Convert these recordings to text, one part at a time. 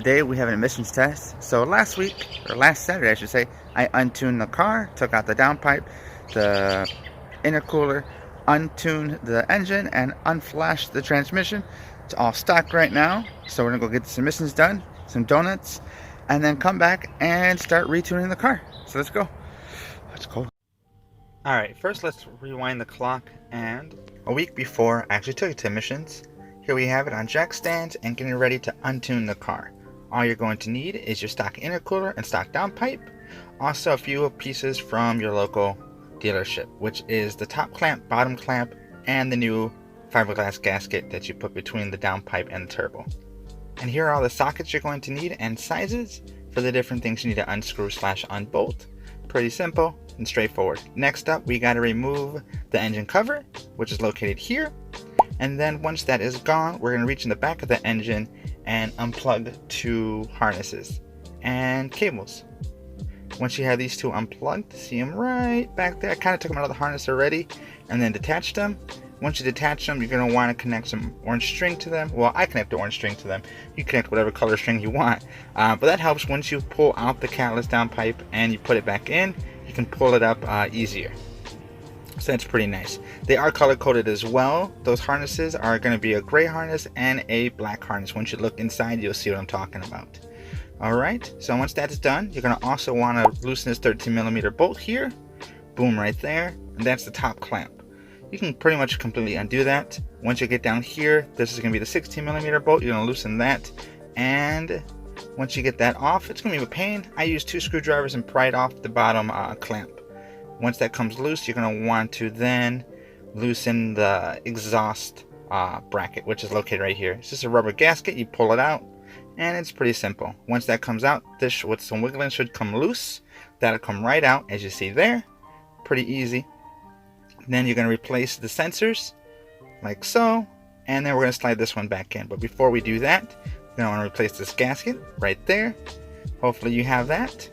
Today we have an emissions test. So last Saturday I should say, I untuned the car, took out the downpipe, the intercooler, untuned the engine, and unflashed the transmission. It's all stock right now, so we're gonna go get the emissions done, some donuts, and then come back and start retuning the car. So let's go. Let's go. Alright, first let's rewind the clock, and a week before I actually took it to emissions. Here we have it on jack stands and getting ready to untune the car. All you're going to need is your stock intercooler and stock downpipe. Also a few pieces from your local dealership, which is the top clamp, bottom clamp, and the new fiberglass gasket that you put between the downpipe and the turbo. And here are all the sockets you're going to need and sizes for the different things you need to unscrew / unbolt. Pretty simple and straightforward. Next up, we got to remove the engine cover, which is located here. And then once that is gone, we're going to reach in the back of the engine and unplug 2 harnesses and cables. Once you have these 2 unplugged, see them right back there. I kind of took them out of the harness already and then detached them. Once you detach them, you're going to want to connect some orange string to them. Well, I connect the orange string to them. You connect whatever color string you want. But that helps once you pull out the catless downpipe and you put it back in, you can pull it up easier. So that's pretty nice. They are color coded as well. Those harnesses are going to be a gray harness and a black harness. Once you look inside, you'll see what I'm talking about. Alright, so once that's done, you're going to also want to loosen this 13mm bolt here. Boom, right there. And that's the top clamp. You can pretty much completely undo that. Once you get down here, this is going to be the 16mm bolt. You're going to loosen that. And once you get that off, it's going to be a pain. I use 2 screwdrivers and pry it off the bottom clamp. Once that comes loose, you're going to want to then loosen the exhaust bracket, which is located right here. It's just a rubber gasket. You pull it out, and it's pretty simple. Once that comes out, this with some wiggling should come loose. That'll come right out, as you see there. Pretty easy. Then you're going to replace the sensors, like so, and then we're going to slide this one back in. But before we do that, you're going to want to replace this gasket right there. Hopefully you have that.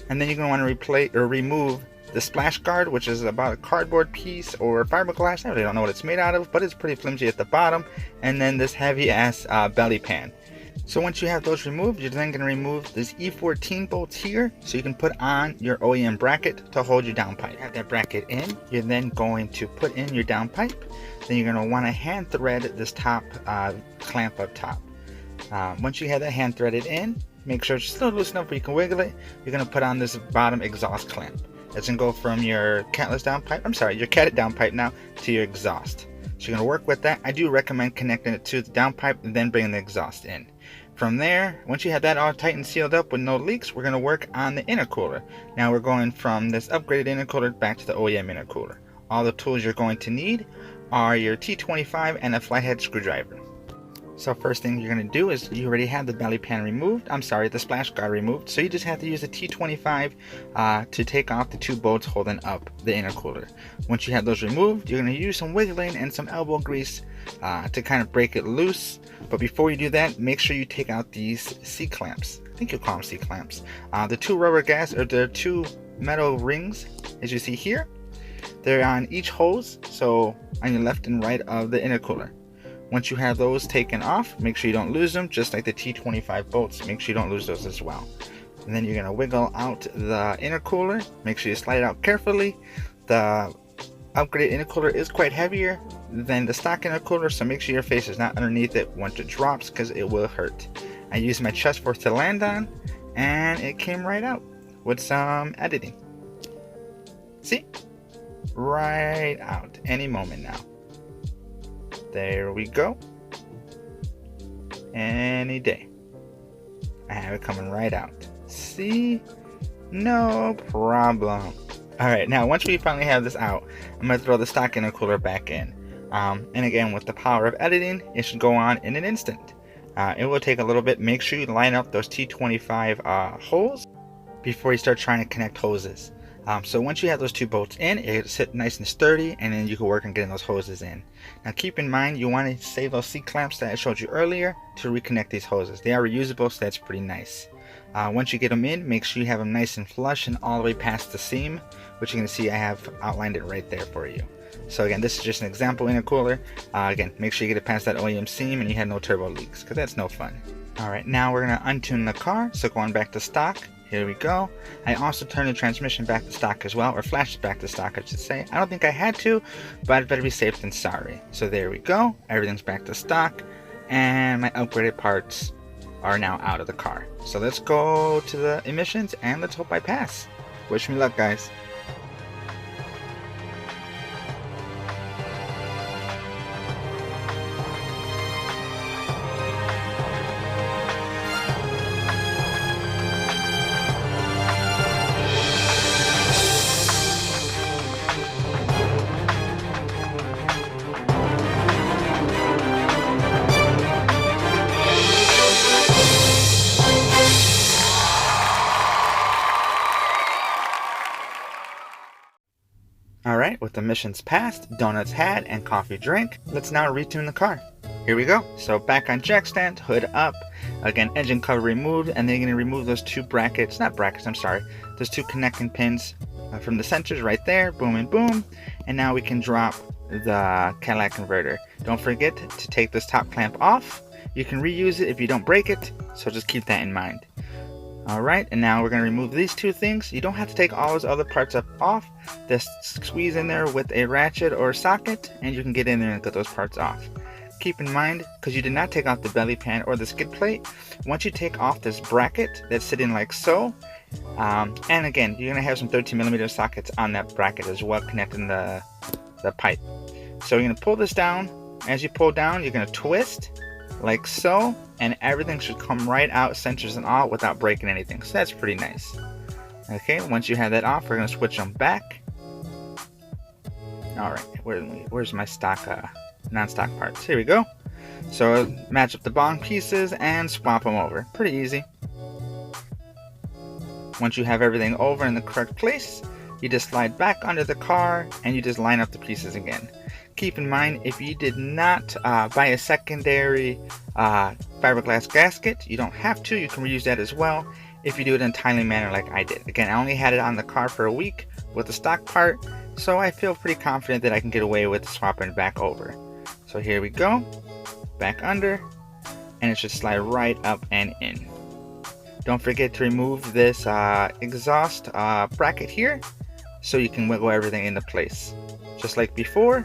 And then you're going to want to replace or remove the splash guard, which is about a cardboard piece or fiberglass. I really don't know what it's made out of, but it's pretty flimsy at the bottom. And then this heavy ass belly pan. So once you have those removed, you're then going to remove this E14 bolts here, so you can put on your OEM bracket to hold your downpipe. Have that bracket in, you're then going to put in your downpipe. Then you're going to want to hand thread this top clamp up top. Once you have that hand threaded in, make sure it's still loose enough where you can wiggle it. You're going to put on this bottom exhaust clamp. It's going to go from your catless downpipe, your catted downpipe now, to your exhaust. So you're going to work with that. I do recommend connecting it to the downpipe and then bringing the exhaust in. From there, once you have that all tight and sealed up with no leaks, we're going to work on the intercooler. Now we're going from this upgraded intercooler back to the OEM intercooler. All the tools you're going to need are your T25 and a flathead screwdriver. So first thing you're going to do is you already have the belly pan removed. The splash guard removed. So you just have to use the T25 to take off the 2 bolts holding up the intercooler. Once you have those removed, you're going to use some wiggling and some elbow grease to kind of break it loose. But before you do that, make sure you take out these C-clamps. I think you'll call them C-clamps. The 2 metal rings, as you see here, they're on each hose, so on your left and right of the intercooler. Once you have those taken off, make sure you don't lose them, just like the T25 bolts. Make sure you don't lose those as well. And then you're going to wiggle out the intercooler. Make sure you slide it out carefully. The upgraded intercooler is quite heavier than the stock intercooler, so make sure your face is not underneath it once it drops, because it will hurt. I used my chest force to land on, and it came right out with some editing. See? Right out. Any moment now. There we go. Any day. I have it coming right out. See? No problem. Alright, now once we finally have this out, I'm going to throw the stock intercooler back in. And again, with the power of editing, it should go on in an instant. It will take a little bit. Make sure you line up those T25 holes before you start trying to connect hoses. So once you have those 2 bolts in, it'll sit nice and sturdy, and then you can work on getting those hoses in. Now keep in mind, you want to save those C-clamps that I showed you earlier to reconnect these hoses. They are reusable, so that's pretty nice. Once you get them in, make sure you have them nice and flush and all the way past the seam, which you can see I have outlined it right there for you. So again, this is just an example intercooler. Again, make sure you get it past that OEM seam and you have no turbo leaks, because that's no fun. Alright, now we're going to untune the car, so going back to stock. Here we go. I also turned the transmission back to stock as well, or flashed it back to stock I should say. I don't think I had to, but I'd better be safe than sorry. So there we go, everything's back to stock, and my upgraded parts are now out of the car. So let's go to the emissions and let's hope I pass. Wish me luck, guys. Alright, with the missions passed, donuts had, and coffee drank, let's now retune the car. Here we go. So back on jack stand, hood up, again engine cover removed, and then you're going to remove those two brackets, not brackets, I'm sorry, those two connecting pins from the sensors right there, boom and boom, and now we can drop the Cadillac converter. Don't forget to take this top clamp off. You can reuse it if you don't break it, so just keep that in mind. Alright, and now we're going to remove these two things. You don't have to take all those other parts off. Just squeeze in there with a ratchet or socket, and you can get in there and get those parts off. Keep in mind, because you did not take off the belly pan or the skid plate, once you take off this bracket that's sitting like so, and again, you're going to have some 13mm sockets on that bracket as well, connecting the pipe. So you're going to pull this down. As you pull down, you're going to twist like so, and everything should come right out, sensors and all, without breaking anything. So that's pretty nice. Okay, once you have that off, we're going to switch them back. Alright, where's my stock non-stock parts? Here we go. So match up the bong pieces and swap them over. Pretty easy. Once you have everything over in the correct place, you just slide back under the car and you just line up the pieces again. Keep in mind, if you did not buy a secondary fiberglass gasket, you don't have to. You can reuse that as well if you do it in a timely manner like I did. Again, I only had it on the car for a week with the stock part, so I feel pretty confident that I can get away with swapping it back over. So here we go, back under, and it should slide right up and in. Don't forget to remove this exhaust bracket here so you can wiggle everything into place. Just like before.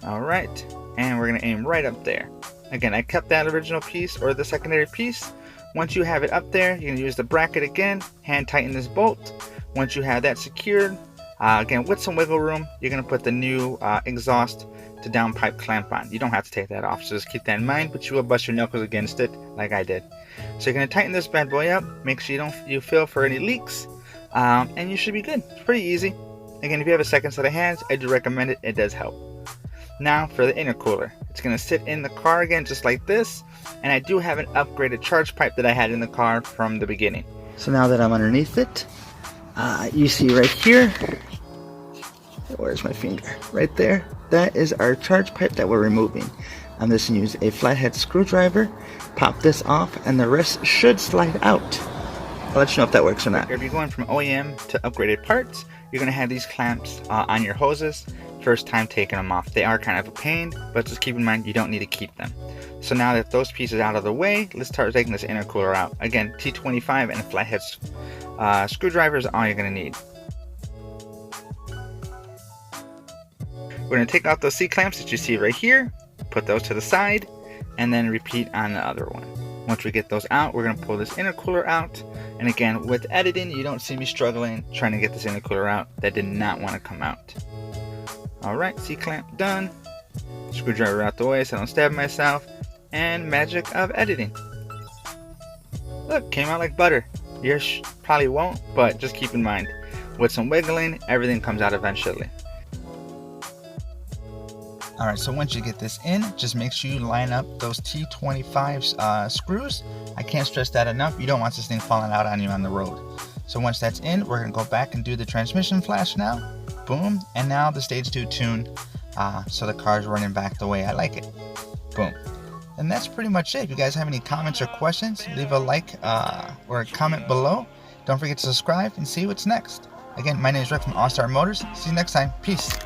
Alright, and we're going to aim right up there. Again, I kept that original piece or the secondary piece. Once you have it up there, you can use the bracket again, hand tighten this bolt. Once you have that secured, again with some wiggle room, you're going to put the new exhaust to downpipe clamp on. You don't have to take that off, so just keep that in mind, but you will bust your knuckles against it like I did. So you're going to tighten this bad boy up, make sure you feel for any leaks, and you should be good. It's pretty easy. Again, if you have a second set of hands, I do recommend it. It does help. Now for the intercooler. It's going to sit in the car again just like this, and I do have an upgraded charge pipe that I had in the car from the beginning. So now that I'm underneath it, you see right here, where's my finger? Right there, that is our charge pipe that we're removing. I'm just going to use a flathead screwdriver, pop this off, and the rest should slide out. I'll let you know if that works or not. If you're going from OEM to upgraded parts, you're going to have these clamps on your hoses. First time taking them off. They are kind of a pain, but just keep in mind you don't need to keep them. So now that those pieces out of the way, let's start taking this intercooler out. Again, T25 and a flathead screwdriver is all you're going to need. We're going to take out those C-clamps that you see right here, put those to the side, and then repeat on the other one. Once we get those out, we're going to pull this intercooler out. And again, with editing, you don't see me struggling trying to get this intercooler out. That did not want to come out. Alright, C-clamp done. Screwdriver out the way so I don't stab myself. And magic of editing. Look, came out like butter. Yours probably won't, but just keep in mind, with some wiggling, everything comes out eventually. Alright, so once you get this in, just make sure you line up those T25 screws. I can't stress that enough. You don't want this thing falling out on you on the road. So once that's in, we're going to go back and do the transmission flash now. Boom, and now the stage 2 tune, so the car's running back the way I like it. Boom. And that's pretty much it. If you guys have any comments or questions, leave a like or a comment below. Don't forget to subscribe and see what's next. Again, my name is Rick from All Star Motors. See you next time. Peace.